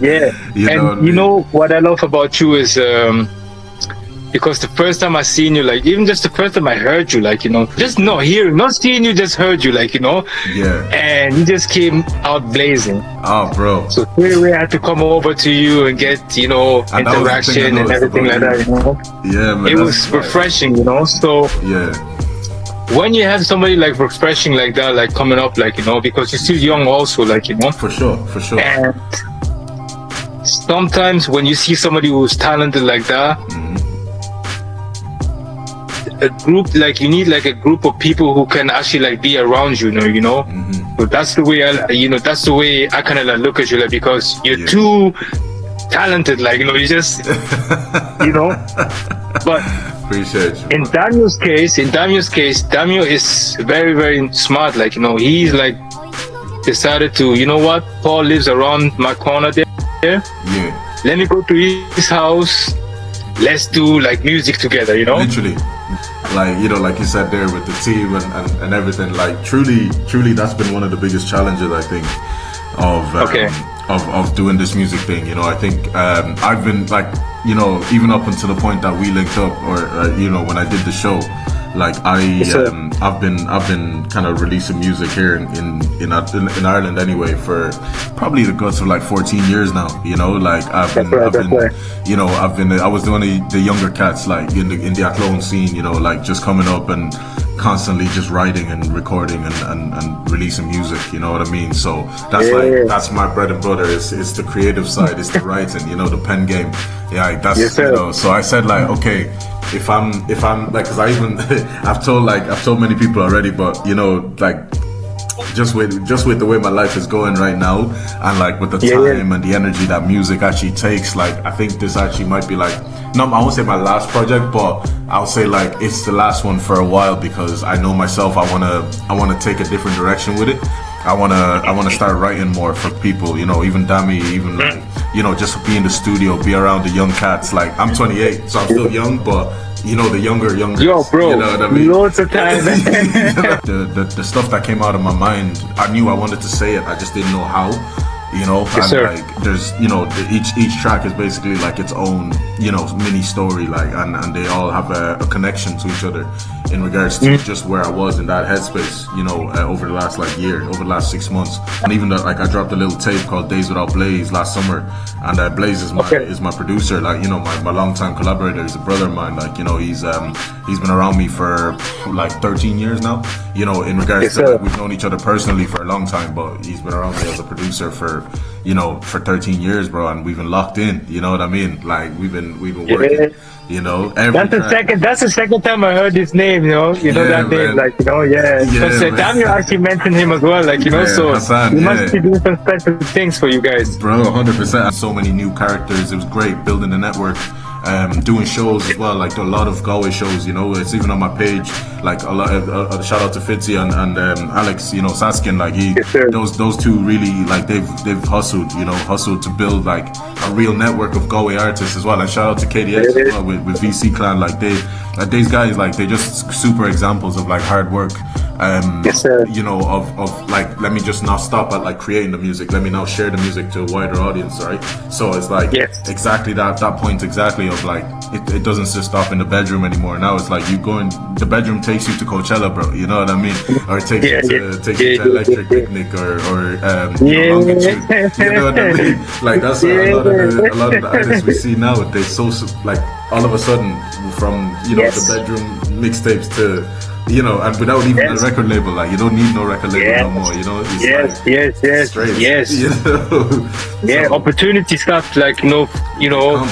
Yeah. And you know what I love about you is because the first time I seen you, like even just the first time I heard you, like, you know, just not hearing, not seeing you, just heard you, like, you know. Yeah. And you just came out blazing. Oh, bro. So we had to come over to you and get, you know, and interaction and everything like that, you know. Yeah, man. It was refreshing, you know. So yeah. When you have somebody like refreshing like that, like coming up, like, you know, because you're still young also, like, you know. For sure. And sometimes when you see somebody who's talented like that, a group, like you need like a group of people who can actually like be around you, you know. So that's the way that's the way I kind of like look at you, like, because you're too talented, like, you know, you just you know. But appreciate you. In Daniel's case, Daniel is very, very smart, like, you know. He's like decided to, you know what, Paul lives around my corner there. Yeah. Let me go to his house. Let's do like music together, you know. Literally, like, you know, like you said there with the team and everything. Like truly, that's been one of the biggest challenges, I think, of doing this music thing. You know, I think I've been like, you know, even up until the point that we linked up, or you know, when I did the show, like I've been kind of releasing music here in Ireland anyway for probably the guts of like 14 years now. You know, like I was doing the younger cats, like in the Athlone scene. You know, like just coming up and constantly just writing and recording and releasing music. You know what I mean? So that's my bread and butter. It's the creative side. It's the writing. You know, the pen game. Yeah, that's you know. So I said like, okay, if I'm like, cause I've told many people already, but you know, like just with the way my life is going right now, and like with the time and the energy that music actually takes, like I think this actually might be like, no, I won't say my last project, but I'll say like it's the last one for a while, because I know myself, I wanna take a different direction with it. I wanna start writing more for people, you know, even Dami, even like, you know, just be in the studio, be around the young cats. Like I'm 28, so I'm still young, but you know, the younger. Yo, bro, you know what I mean? Loads of time. the stuff that came out of my mind, I knew I wanted to say it, I just didn't know how. You know, yes, and like there's, you know, each track is basically like its own, you know, mini story, like, and they all have a connection to each other in regards to just where I was in that headspace, you know, over the last like year, over the last 6 months. And even that, like I dropped a little tape called Days Without Blaze last summer, and Blaze is my producer, like, you know, my longtime collaborator. He's a brother of mine, like, you know, he's been around me for like 13 years now, you know, in regards to like, we've known each other personally for a long time, but he's been around me as a producer for 13 years, bro, and we've been locked in, you know what I mean? Like we've been working, you know. That's the second time I heard his name, you know that name, like, you know, because Daniel actually mentioned him as well, like, you know, so Hassan, he must be doing some special things for you guys, bro. 100%. So many new characters. It was great building the network. Doing shows as well, like a lot of Galway shows, you know. It's even on my page, like a lot. Shout out to Fitzy and Alex, you know, Saskin, like those two really, like they've hustled to build like a real network of Galway artists as well. And shout out to KDX as well with VC Clan, like these guys, like they're just super examples of like hard work. You know, of like, let me just not stop at like creating the music, let me now share the music to a wider audience, right? So it's like exactly that point exactly of like it doesn't just stop in the bedroom anymore. Now it's like the bedroom takes you to Coachella, bro, you know what I mean? Or it takes you to Electric Picnic or Longitude, you know what I mean? Like that's a lot of the artists we see nowadays, so like all of a sudden from, you know, the bedroom mixtapes to, you know, and without even a record label, like you don't need no record label no more, you know. It's straight, you know? So, opportunities got like, you know,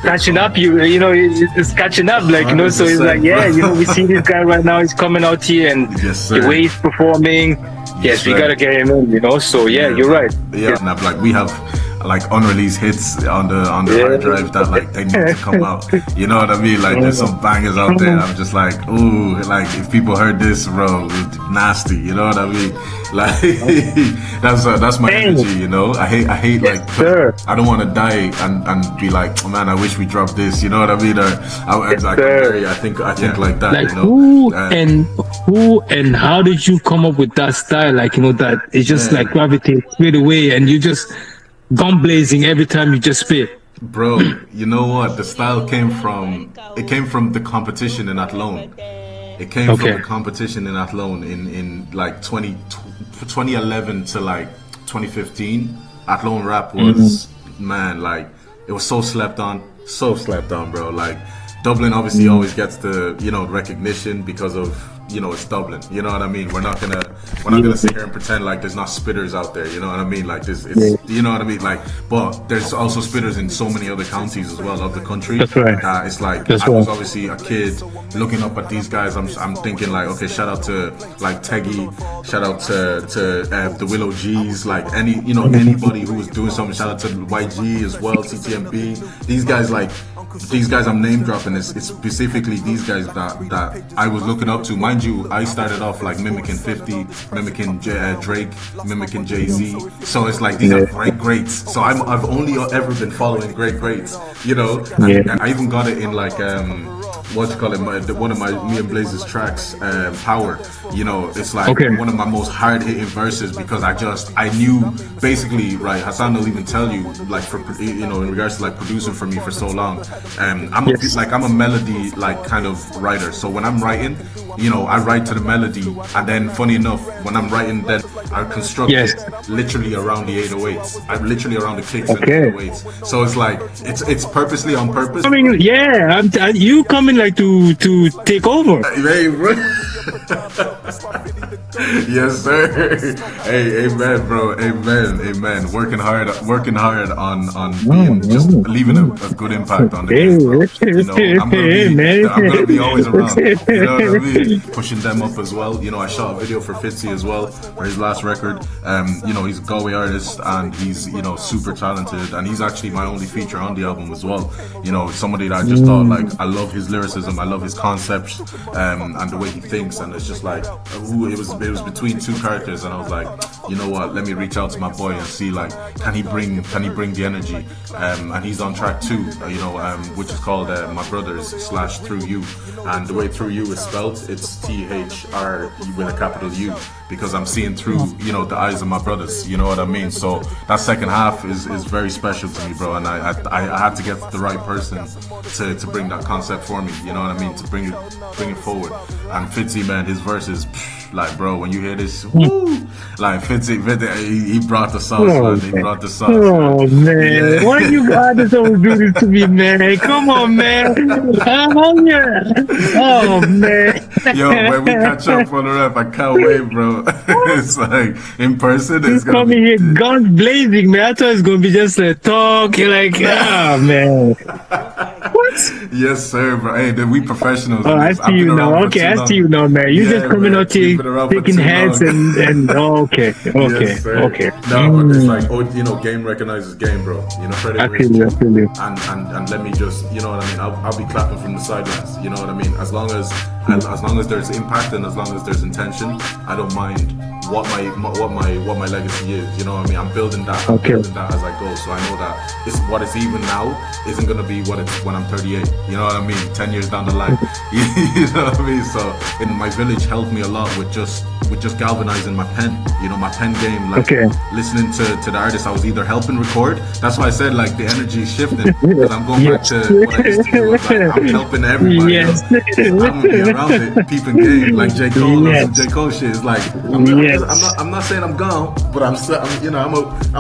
catching up. You know, it's catching up, like, you know. So it's like, you know, we see this guy right now. He's coming out here, and the way he's performing. Yes, we gotta get him in, you know. So you're right. And like we have like unreleased hits on the hard drive that like they need to come out, you know what I mean? Like there's some bangers out there. I'm just like, ooh, like if people heard this, bro, it's nasty, you know what I mean? Like that's my energy, you know. I hate like I don't want to die and be like, oh, man, I wish we dropped this, you know what I mean? I think like that, like, you know. Who and how did you come up with that style? Like, you know, that it's just like gravitates straight away, and you just gun blazing every time you just spit? Bro, you know what? The style came from the competition in Athlone. It came from the competition in Athlone in like 2011 to like 2015. Athlone rap was, man, like, it was so slept on, bro. Like, Dublin obviously always gets the, you know, recognition because of, you know, it's Dublin. You know what I mean? We're not gonna sit here and pretend like there's not spitters out there. You know what I mean? Like, it's you know what I mean? Like, but there's also spitters in so many other counties as well of the country. That's right. It's like, I was obviously a kid looking up at these guys. I'm thinking like, okay, shout out to like Teggy, shout out to the Willow G's, like anybody who was doing something. Shout out to YG as well, TTMB. These guys I'm name dropping is specifically these guys that I was looking up to. Mind you, I started off like mimicking 50, mimicking Drake, mimicking Jay-Z. So it's like, these are greats. So I've only ever been following greats, you know. And I even got it in like one of me and Blaze's tracks, Power. You know, it's like one of my most hard hitting verses, because I knew basically, right, Hassan will even tell you, like, for, you know, in regards to like producing for me for so long, I'm a melody like kind of writer. So when I'm writing, you know, I write to the melody, and then funny enough, when I'm writing, then I construct it literally around the 808s. I'm literally around the kicks and the 808s. So it's like, it's purposely on purpose. I mean, you coming like to take over. Hey, bro. Yes, sir. Hey, amen, bro. Amen. Working hard on being, just leaving a good impact on the game, bro. You know, I'm gonna be always around. You know what I mean? Pushing them up as well. You know, I shot a video for Fitzy as well for his last record. You know, he's a Galway artist, and he's, you know, super talented, and he's actually my only feature on the album as well. You know, somebody that I just thought, like, I love his lyricism, I love his concepts, and the way he thinks, and it's just like, it was between two characters, and I was like, you know what, let me reach out to my boy and see, like, can he bring the energy, and he's on track 2, you know, which is called My Brothers / Through You, and the way Through You is spelled, it's THR with a capital U, because I'm seeing through, you know, the eyes of my brothers, you know what I mean? So that second half is very special to me, bro, and I had to get the right person to bring that concept for me, you know what I mean, to bring it forward. And Fitzy, man, his verses, like, bro, when you hear this, woo, like, Fitzy, he brought the sauce, man. He brought the sauce. Oh, man. Why you guys always do this to me, man? Come on, man. Oh, man. Yo, when we catch up on the rap, I can't wait, bro. It's like, in person, it's gonna be here, guns blazing, man. I thought it's gonna be just a talk, like, man. What? Yes, sir, bro. Hey, we professionals. Oh, I see you now. Okay, I see you now, man. You just coming out here taking heads and okay. Yes, okay. No, but it's like, you know, game recognizes game, bro. You know, I feel you. And let me just, you know what I mean. I'll be clapping from the sidelines. You know what I mean. As long as there's impact and as long as there's intention, I don't mind what my legacy is. You know what I mean. I'm building that. I'm building that as I go. So I know that what it's even now isn't gonna be what it's when I'm 38. You know what I mean. 10 years down the line. You know what I mean. So in my village helped me a lot with just galvanizing my pen. You know, my pen game. Like listening to the artists, I was either helping record. That's why I said, like, the energy is shifting, because I'm going back to what I used to do. Like, I'm helping everybody. I'm gonna be around it, peeping game, like J. Cole. J. Cole shit is like, I'm not saying I'm gone, but I'm you know, I'm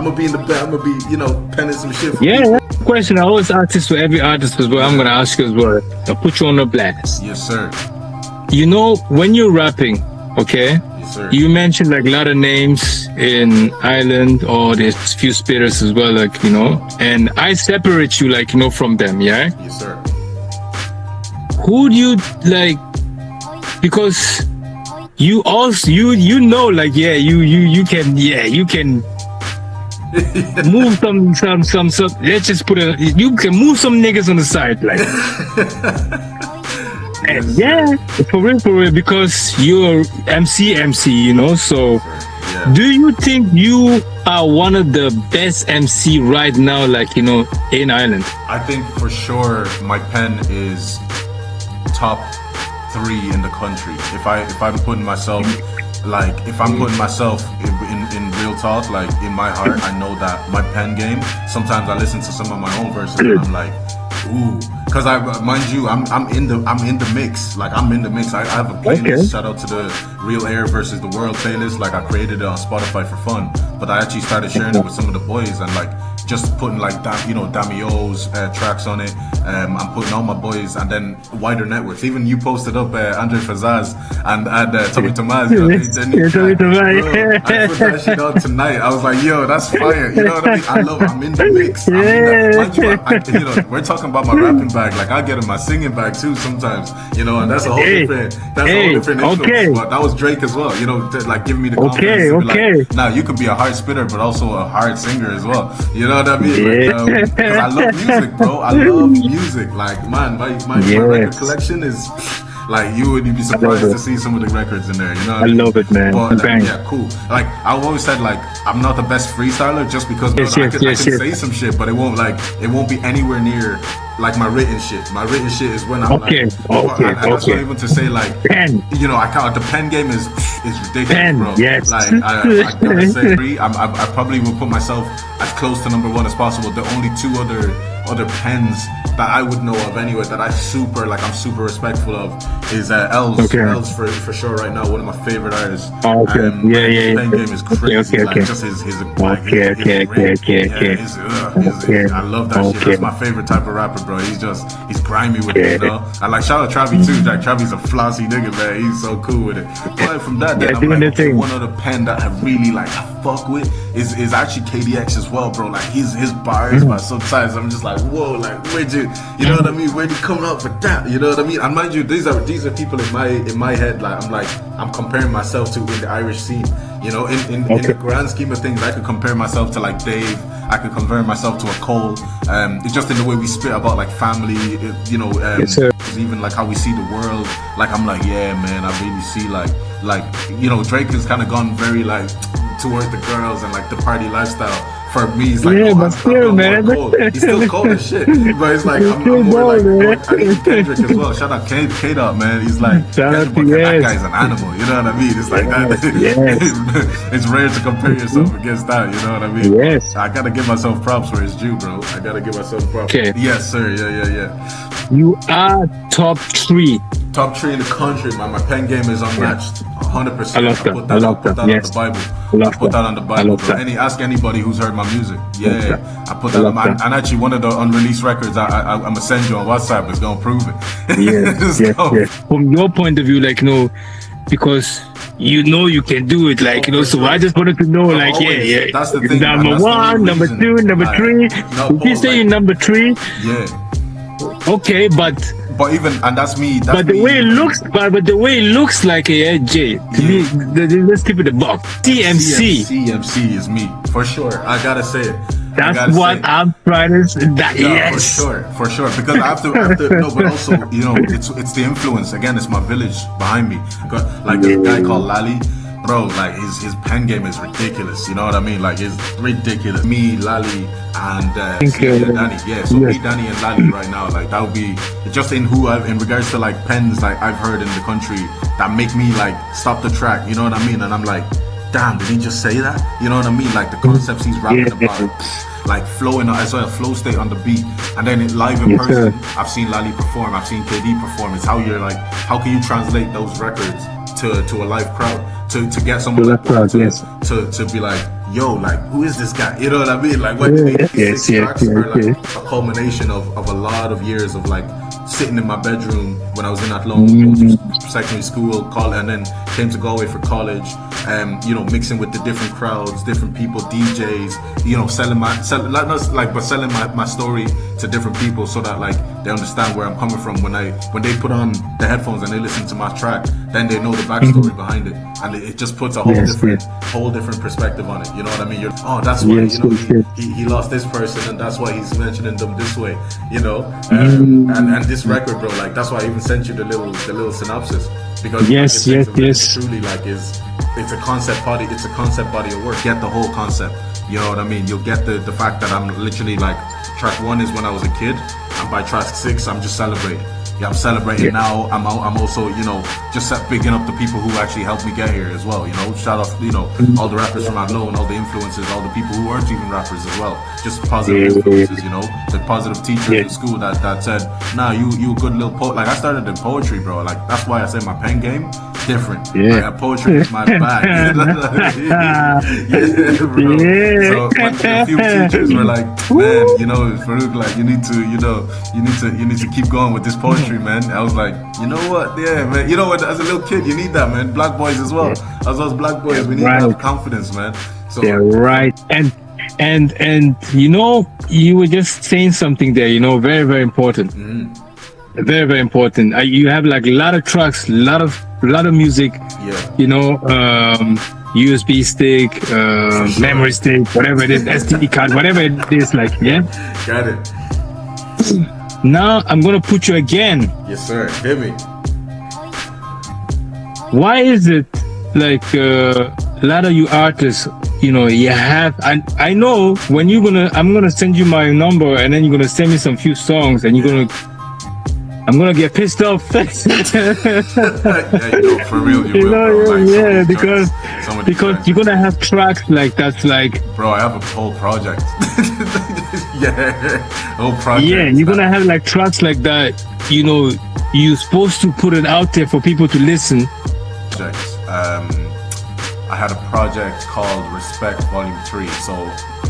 gonna be in the bed. I'm gonna be, you know, penning some shit for people. Question I always ask this to every artist as well. I'm gonna ask you as well. I'll put you on the blast. Yes, sir. You know, when you're rapping, okay? Yes, sir. You mentioned like a lot of names in Ireland, or there's few spitters as well, like, you know, and I separate you, like, you know, from them, yeah? Yes, sir. Who do you like? Because you also you know, like, you can move some let's just put it, you can move some niggas on the side, like. And for real, because you're MC, you know, so do you think you are one of the best MC right now, like, you know, in Ireland? I think for sure my pen is top 3 in the country. If I'm putting myself like if I'm putting myself in real talk, like in my heart, I know that my pen game, sometimes I listen to some of my own verses and I'm like, ooh, because mind you, I'm in the mix. Like I'm in the mix. I have a playlist. Shout out to the Real Air versus the World playlist. Like I created it on Spotify for fun, but I actually started sharing it with some of the boys and like just putting like Damio's tracks on it. I'm putting all my boys and then wider networks. Even you posted up Andre Fazaz and Tommy Tomas. You know, I put that shit on tonight. I was like, yo, that's fire. You know what I mean? I'm in the mix. You know, we're talking about my rapping bag. Like I get in my singing bag too sometimes. You know, and that's a whole different. That's a whole different influence. But that was Drake as well. You know, like giving me the confidence to be like, nah, you could be a hard spitter, but also a hard singer as well. You know what I mean? Like, because I love music, bro. I love music. Like, man, my record collection is like you would be surprised to see some of the records in there. You know what I mean? love it, man. But yeah, cool. Like I've always said, like I'm not the best freestyler just because I can say some shit, but it won't be anywhere near like my written shit. My written shit is when I'm and that's not even to say like pen. You know, I can't. The pen game is ridiculous, bro. Yes. Like I gotta say, I probably will put myself as close to number one as possible. The only two other pens that I would know of anyway that I'm super respectful of is Els. Els for sure right now, one of my favorite artists. His pen game is crazy. Like just his I love that shit. That's my favorite type of rapper, bro. He's grimy with it, you know. I like shout out Travi too. Like Travi's a flossy nigga, man. He's so cool with it. But from that, then I'm like, okay, one other pen that I really like I fuck with is actually KDX as well, bro. Like his bars, but sometimes I'm just like, whoa, like where'd you know what I mean? Where'd you come up with that? You know what I mean? And mind you, these are people in my head. Like I'm comparing myself to in the Irish scene. You know, in the grand scheme of things, I could compare myself to like Dave. I could compare myself to a Cole. It's just in the way we spit about like family. You know, even like how we see the world. Like I'm like, yeah, man, I really see like you know, Drake has kind of gone very like towards the girls and like the party lifestyle. For me, he's like, but still, man. He's still cold as shit. But it's like, I'm more like, I need Kendrick as well. Shout out K-Dot, man. He's like, that guy's an animal. You know what I mean? It's like that. It's rare to compare yourself against that. You know what I mean? Yes. I gotta give myself props where it's due, bro. I gotta give myself props. Okay. Yes, sir. Yeah. You are top 3. Top 3 in the country, man. My pen game is unmatched. 100%. I love that. I love that. Yes. I put that on the Bible. Ask anybody who's heard my music. Yeah. I put that on my, and actually one of the unreleased records I'm gonna send you on WhatsApp is gonna prove it. Yes. From your point of view, like, you know, because you know you can do it, like, you know, so I just wanted to know, like, always, that's the thing, number man. one, number two, number three. If you say you're number 3, okay, but even, and that's me. But the way it looks like a Jay, to me, let's keep it a buck. CMC is me for sure. I gotta say it. That's what I'm trying to say. Yes, for sure. Because I have to no, but also, you know, it's the influence. Again, it's my village behind me. Like there's a guy called Lally. Bro, like his pen game is ridiculous. You know what I mean? Like it's ridiculous. Me, Lally, and Danny. Yeah, so me, Danny, and Lally right now. Like that would be just in regards to like pens like I've heard in the country that make me like stop the track. You know what I mean? And I'm like, damn, did he just say that? You know what I mean? Like the concepts he's rapping about. Like flowing, I saw a flow state on the beat, and then it live in person. I've seen Lally perform. I've seen KD perform. It's how you're like, how can you translate those records to a live crowd? To get someone like to be like, yo, like who is this guy? You know what I mean? Like when these 6 tracks are like a culmination of a lot of years of like sitting in my bedroom when I was in that long secondary school, and then came to Galway for college. You know, mixing with the different crowds, different people, DJs. You know, selling my story to different people so that like they understand where I'm coming from when they put on the headphones and they listen to my track. Then they know the backstory behind it, and it just puts a whole different perspective on it. You know what I mean? That's why he lost this person, and that's why he's mentioning them this way. You know, and this record, bro, like that's why I even sent you the little synopsis, because truly like it's a concept body. It's a concept body of work. Get the whole concept. You know what I mean? You'll get the fact that I'm literally like track 1 is when I was a kid, and by track 6 I'm just celebrating. I'm celebrating now. I'm also, you know, just picking up the people who actually helped me get here as well. You know, shout out, you know, all the rappers from Athlone, and all the influences, all the people who aren't even rappers as well. Just positive influences, you know, the positive teachers in school that said, nah, you a good little poet. Like I started in poetry, bro. Like that's why I say my pen game different. Like, poetry is my bag. Bro. So when a few teachers were like, man, you know, Farouk, like you need to keep going with this poetry, man. I was like, you know what? Yeah, man. You know what? As a little kid, you need that, man. Black boys as well. As us black boys, we need to have confidence, man. So right. And you know, you were just saying something there, you know, very, very important. Very, very important. You have like a lot of tracks, a lot of music. You know, USB stick, memory stick, whatever it is, SD card, whatever it is, like, Got it. Now I'm gonna put you again. Yes, sir. Hit me. Why is it like a lot of you artists, you know, you have, I know when I'm gonna send you my number, and then you're gonna send me some few songs, and I'm gonna get pissed off. Yeah, you know, for real, you will, bro. Like, because you're gonna have tracks like that's like, bro, I have a whole project. Whole project. Yeah, you're gonna have like tracks like that. You know, you're supposed to put it out there for people to listen. I had a project called Respect Volume 3. So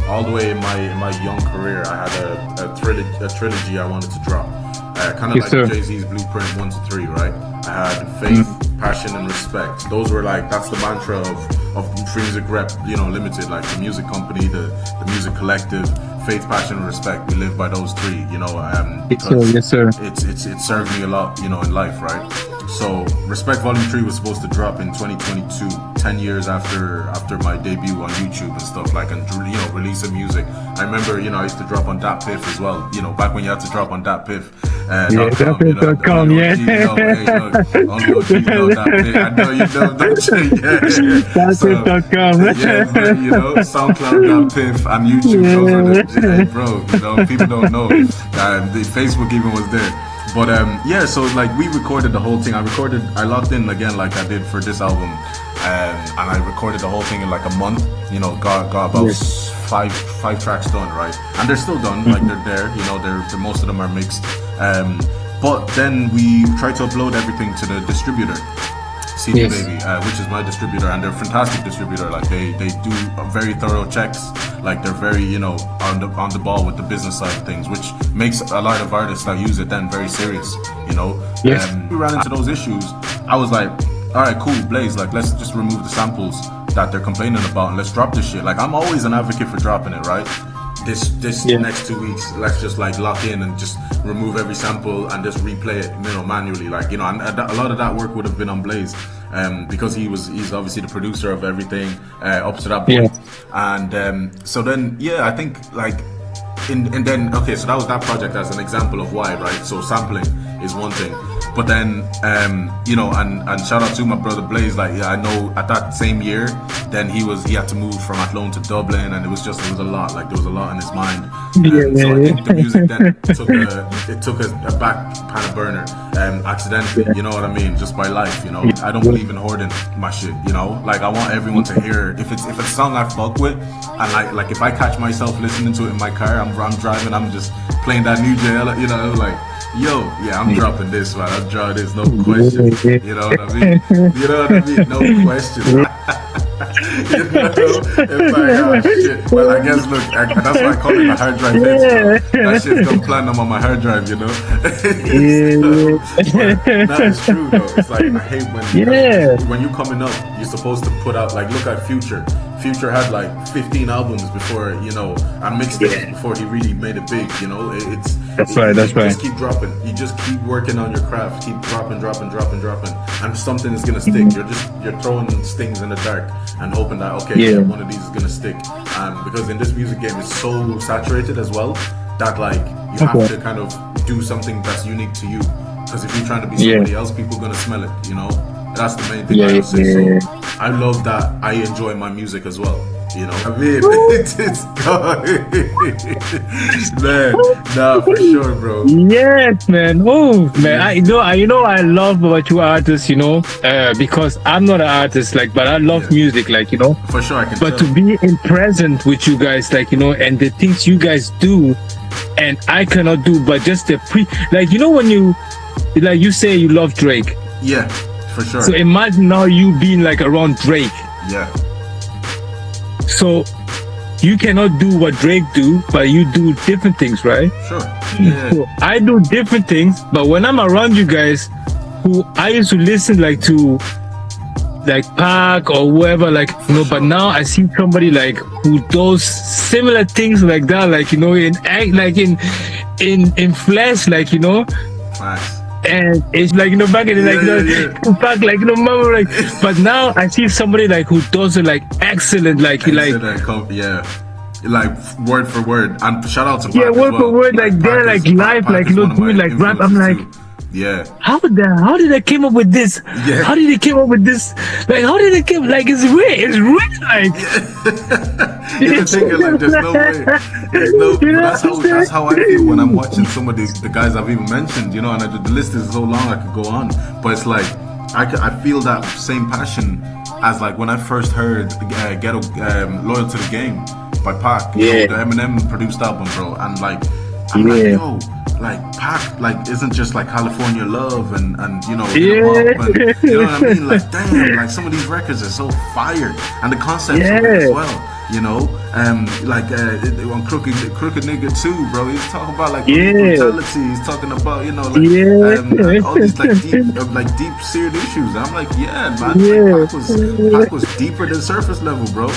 all the way in my young career, I had a trilogy I wanted to drop. Kind of like Jay-Z's Blueprint 1 to 3, right? I had faith, passion, and respect. Those were like, that's the mantra of FreeMusicRep, you know, Limited, like the music company, the music collective. Faith, passion, and respect. We live by those three, you know. Yes, sir. It served me a lot, you know, in life, right? So Respect Volume 3 was supposed to drop in 2022, 10 years after my debut on YouTube and stuff, like, and, you know, releasing music. I remember, you know, I used to drop on W.D.A.M.P.G as well, you know, back when you had to drop on W.D.A.M.P.G. .com, yeah. Only OGs know W.D.A.M.P.G. I know you know that. W.D.A.M.P.G.com. Yeah, man, you know, SoundCloud, W.D.A.M.P.G and YouTube, those were the, bro, you know, people don't know. The Facebook even was there. But yeah, so like we recorded the whole thing. I locked in again like I did for this album, and I recorded the whole thing in like a month. You know, got about five tracks done, right? And they're still done, like they're there. You know, they're most of them are mixed. But then we tried to upload everything to the distributor, CD Baby, which is my distributor, and they're a fantastic distributor. Like they do very thorough checks. Like they're very, you know, on the ball with the business side of things, which makes a lot of artists that use it then very serious, you know. We ran into those issues. I was like, all right, cool, Blaze, like let's just remove the samples that they're complaining about and let's drop this shit. Like I'm always an advocate for dropping it, right? This next 2 weeks, let's just like lock in and just remove every sample and just replay it, you know, manually. Like, you know, and a lot of that work would have been on Blaze, because he's obviously the producer of everything up to that point. And so then, I think like, and then okay, so that was that project as an example of why, right? So sampling is one thing, but then you know, and shout out to my brother Blaze. Like, I know at that same year, then he had to move from Athlone to Dublin, and it was a lot. Like there was a lot on his mind. So I think the music then took a back kind of burner, accidentally. You know what I mean? Just by life, you know. I don't believe in hoarding my shit. You know, like I want everyone to hear. If it's a song I fuck with, and like if I catch myself listening to it in my car, I'm driving, I'm just playing that new Jayola, you know, like, yo, I'm dropping this, man. I'm dropping this, no question. You know what I mean? You know what I mean? No question. You know, it's like, oh shit. Well, I guess, look, that's why I call it a hard drive hits, bro. That shit's gonna platinum on my hard drive, you know? That is true, though. It's like, I hate when you coming up, you're supposed to put out, like, look at Future. Future had like 15 albums before, you know, and mixtapes before he really made it big, you know. That's right. Just keep dropping. You just keep working on your craft. Keep dropping, and something is gonna stick. You're throwing stings in the dark and hoping that one of these is gonna stick. Because in this music game, it's so saturated as well that like you have to kind of do something that's unique to you. Because if you're trying to be somebody else, people are gonna smell it, you know. That's the main thing I would say. So I love that I enjoy my music as well. You know, I mean, it's man, nah, for sure, bro. Yes, man. Oh, man. I love about you artists, because I'm not an artist, like, but I love music, like, For sure, I can. But to be in present with you guys, like, and the things you guys do, and I cannot do, but just like, when you say you love Drake. Yeah, for sure. So imagine now you being like around Drake. Yeah. So you cannot do what Drake do, but you do different things, right? Sure. Yeah. So I do different things, but when I'm around you guys, who I used to listen like to, like Park or whoever, like but now I see somebody like who does similar things like that, like in act, like in flesh, like Nice. And it's like back in the back, like mama, like. But now I see somebody like who does it like excellent, like word for word. And shout out to Park word for word, like they're like live, like doing like rap. I'm like. Yeah. How did they came up with this? Yeah. How did they came up with this? Like, how did they came? Like, it's real. It's real. Like, you're thinking like, there's no way. That's how I feel when I'm watching some of the guys I've even mentioned. And the list is so long I could go on. But it's like I feel that same passion as like when I first heard Ghetto Loyal to the Game by Pac. The Eminem produced album, bro, and like I'm like, yo. Like Pac, like isn't just like California Love and hit 'em up and, you know what I mean? Like damn, like some of these records are so fire, and the concepts of it as well. Like on Crooked Nigga 2, bro. He's talking about like brutality. He's talking about like all these like deep seared issues. And I'm like, man, like, Pac was deeper than surface level, bro.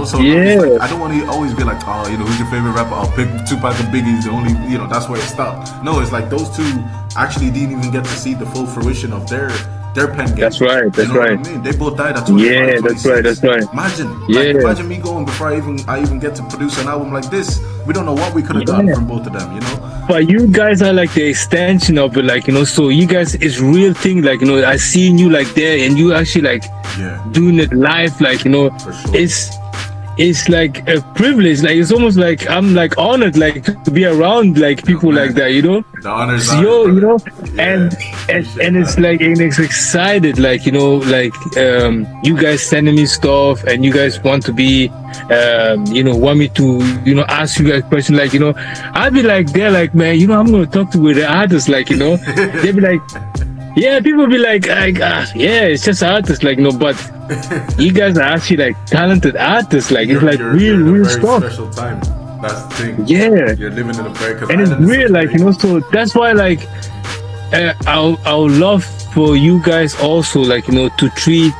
So like, I don't want to always be like, who's your favorite rapper? I'll pick Tupac and Biggie's the only, that's where it stopped. No, it's like those two actually didn't even get to see the full fruition of their pen game. That's right. That's right. What I mean? They both died at 25. Yeah, that's right. That's right. Imagine me going before I even get to produce an album like this. We don't know what we could have done from both of them. But you guys are like the extension of it, like So you guys, it's real thing, like I seen you like there, and you actually like doing it live, like For sure. It's like a privilege, like it's almost like I'm like honored, like to be around like people like that, The honor's and it's like, and it's excited, like you guys sending me stuff, and you guys want to be want me to ask you guys questions, like I'd be like, they're like, man, I'm gonna talk to the artists, like they'd be like, people be like it's just artists, like but you guys are actually like talented artists, like it's like real stuff. Special time. That's the thing. Yeah, you're living in a very, and it's real, like so that's why like I would love for you guys also, like to treat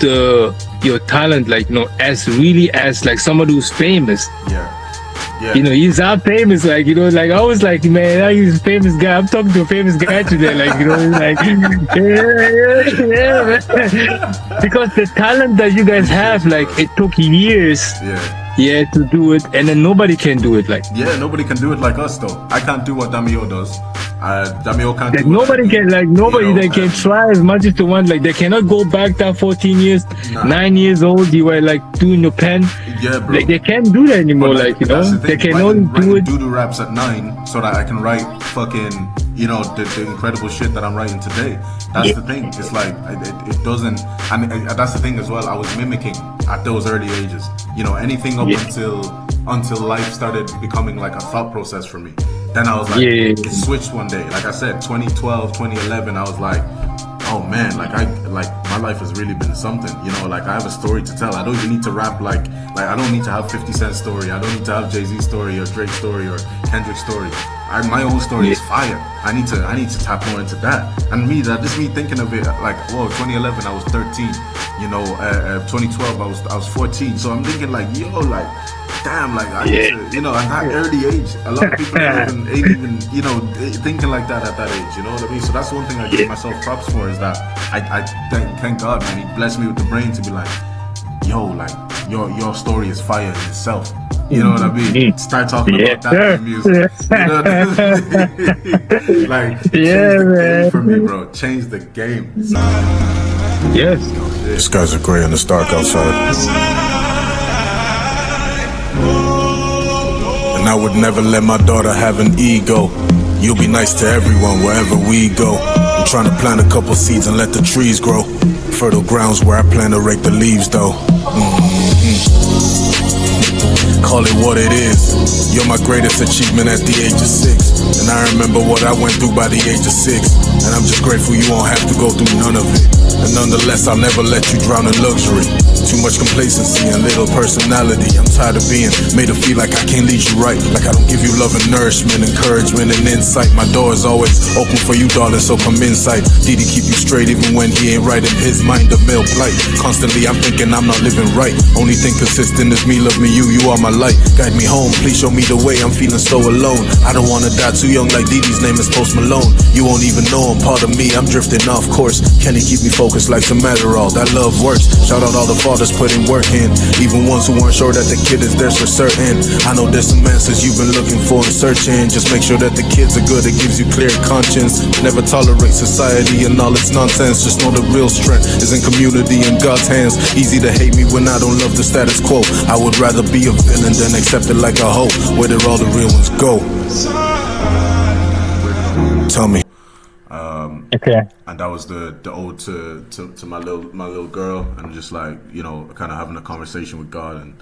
your talent like as really as like somebody who's famous. He's not famous, like like I was like, man, he's a famous guy. I'm talking to a famous guy today, like like because the talent that you guys have, like it took years to do it, and then nobody can do it, like nobody can do it like us though. I can't do what Damio does. Damio can't like do nobody can, like nobody they can try as much as they want, like they cannot go back that 14 years 9 years old you were like doing your pen, bro. Like they can't do that anymore, like they can only do it. Do raps at 9 so that I can write fucking the incredible shit that I'm writing today. That's the thing. It's like it doesn't, and that's the thing as well. I was mimicking at those early ages. Anything up until life started becoming like a thought process for me. Then I was like, it switched one day. Like I said, 2012, 2011, I was like, oh man, like my life has really been something. Like I have a story to tell. I don't even need to rap like I don't need to have 50 Cent story. I don't need to have Jay-Z story or Drake story or Kendrick story. My own story is fire. I need to tap more into that. And just me thinking of it like, whoa, 2011 I was 13. 2012 I was 14. So I'm thinking like, yo, like, damn, like I need to, at that early age, a lot of people ain't even thinking like that at that age. You know what I mean? So that's one thing I give myself props for, is that I thank God, man, he blessed me with the brain to be like, yo, like your story is fire in itself. You know what I mean? Start talking about that in music. You know what I mean? Like, change the game for me, bro. Change the game. Yes. This guy's a gray in the stark outside. I would never let my daughter have an ego. You'll be nice to everyone wherever we go. I'm trying to plant a couple seeds and let the trees grow. Fertile grounds where I plan to rake the leaves though. Call it what it is. You're my greatest achievement at the age of 6. And I remember what I went through by the age of 6. And I'm just grateful you won't have to go through none of it. And nonetheless, I'll never let you drown in luxury. Too much complacency and little personality. I'm tired of being made to feel like I can't lead you right. Like I don't give you love and nourishment, encouragement and insight. My door is always open for you, darling, so come inside. D.D. keep you straight even when he ain't right in his mind. A male plight. Constantly I'm thinking I'm not living right. Only thing consistent is me, love me, you are my light. Guide me home, please show me the way, I'm feeling so alone. I don't wanna die too young like D.D.'s name is Post Malone. You won't even know I'm part of me, I'm drifting off course. Can he keep me focused like some Adderall? That love works. Shout out all the fathers putting work in, even ones who weren't sure that the kid is theirs for certain. I know there's some answers you've been looking for and searching. Just make sure that the kids are good, it gives you clear conscience. Never tolerate society and all its nonsense. Just know the real strength is in community in God's hands. Easy to hate me when I don't love the status quo. I would rather be a villain than accept it like a hoe. Where did all the real ones go? Tell me. Okay. And that was the ode to my little girl, and just like, you know, kind of having a conversation with God, and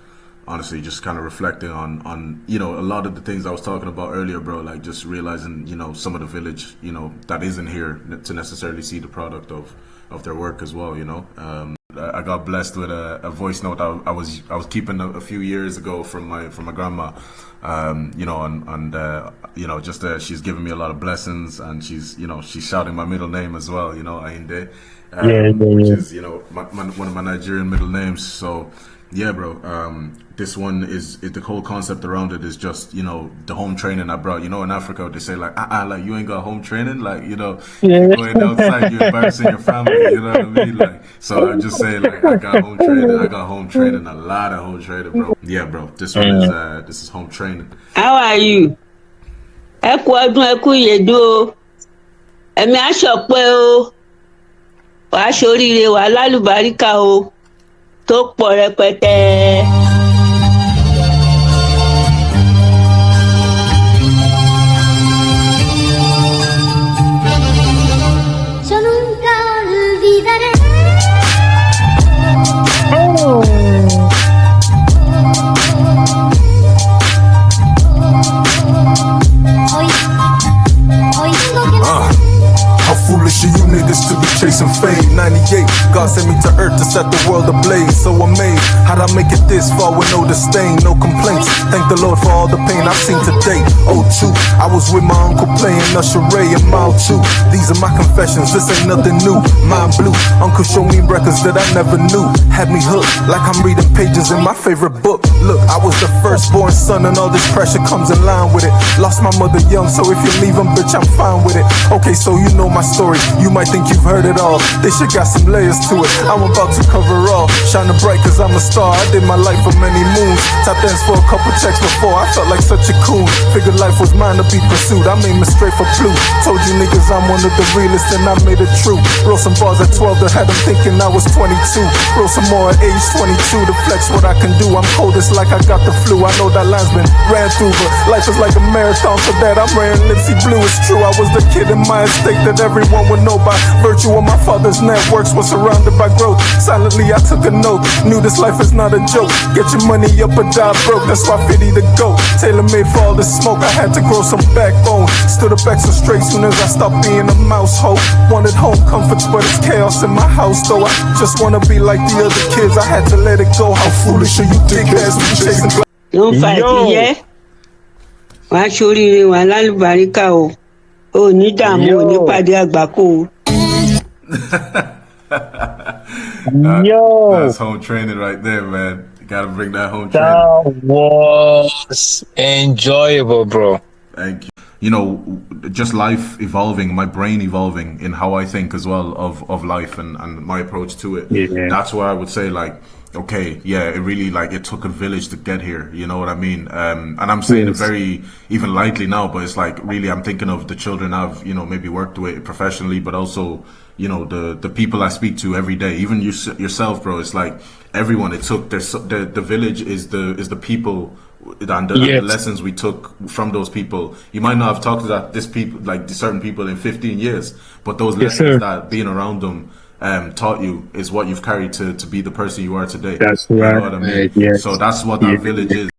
honestly just kind of reflecting on you know, a lot of the things I was talking about earlier, bro. Like just realizing, you know, some of the village, you know, that isn't here to necessarily see the product of their work as well, you know. I got blessed with a voice note I was keeping a few years ago from my grandma, you know, and you know, just she's giving me a lot of blessings, and she's, you know, she's shouting my middle name as well, you know, Ainde, which is, you know, one of my Nigerian middle names. So yeah, bro, this one is the whole concept around it is just, you know, the home training I brought. You know, in Africa they say like, like you ain't got home training, like, you know, you're going outside, you're embarrassing your family, you know what I mean? Like, so I'm just saying, like, I got home training, a lot of home training, bro. Yeah, bro, this one is this is home training. How are you? Ẹ kú ọdún, ẹ kú ìyèdú o. Ẹ̀mí aṣọpẹ́ o. Wàá ṣoríire, wàá lálùbáríkà o. Tó pọ̀ rẹpẹtẹ. Yo nunca olvidaré. Hoy tengo que How foolish are you niggas to be chasing fame? 98, God sent me to earth to set the world ablaze. So amazed, how'd I make it this far with no disdain, no complaints? Thank the Lord for all the pain I've seen to date. Oh, 02, I was with my uncle playing Usher Ray and Mile 2. These are my confessions, this ain't nothing new. Mind blue, uncle showed me records that I never knew. Had me hooked, like I'm reading pages in my favorite book. Look, I was the firstborn son and all this pressure comes in line with it. Lost my mother young, so if you leave him, bitch, I'm fine with it. Okay, so you know my story, you might think you've heard it all. This shit got some layers to it, I'm about to cover all. Shining bright cause I'm a star, I did my life for many moons. Top dance for a couple checks before, I felt like such a coon. Figured life was mine to be pursued, I made me straight for blue. Told you niggas I'm one of the realest and I made it true. Wrote some bars at 12 that had them thinking I was 22. Wrote some more at age 22 to flex what I can do. I'm coldest like I got the flu, I know that line's been ran through, but life is like a marathon, for that I'm wearing Lipsy blue. It's true, I was the kid in my estate that everyone would know by virtue of my father's networks, was surrounded by growth. Silently I took a note, knew this life is not a joke. Get your money up or die broke, that's why 50 to go. Tailor made for all the smoke, I had to grow some backbone. Stood up extra straight soon as I stopped being a mouse hoe. Wanted home comforts but it's chaos in my house though. I just wanna be like the other kids, I had to let it go. How foolish are you dickheads be chasing? Don't fight, yeah? Wàá ṣoríire, wàá lálùbáríkà o. O ní dààmú, o ní pàdé àgbákò o. That's home training right there, man. You gotta bring that home training. That was enjoyable, bro. Thank you. You know, just life evolving, my brain evolving in how I think as well of life and my approach to it. Yeah. That's why I would say, like, okay, yeah, it really, like, it took a village to get here, you know what I mean? And I'm saying it very, even lightly now, but it's like, really, I'm thinking of the children I've, you know, maybe worked with professionally, but also, you know, the people I speak to every day, even yourself, bro. It's like everyone, it took the village is the people and the lessons we took from those people. You might not have talked to certain people in 15 years, but those lessons that being around them taught you is what you've carried to be the person you are today. That's you right. know what I mean? Yes. So that's what that village is.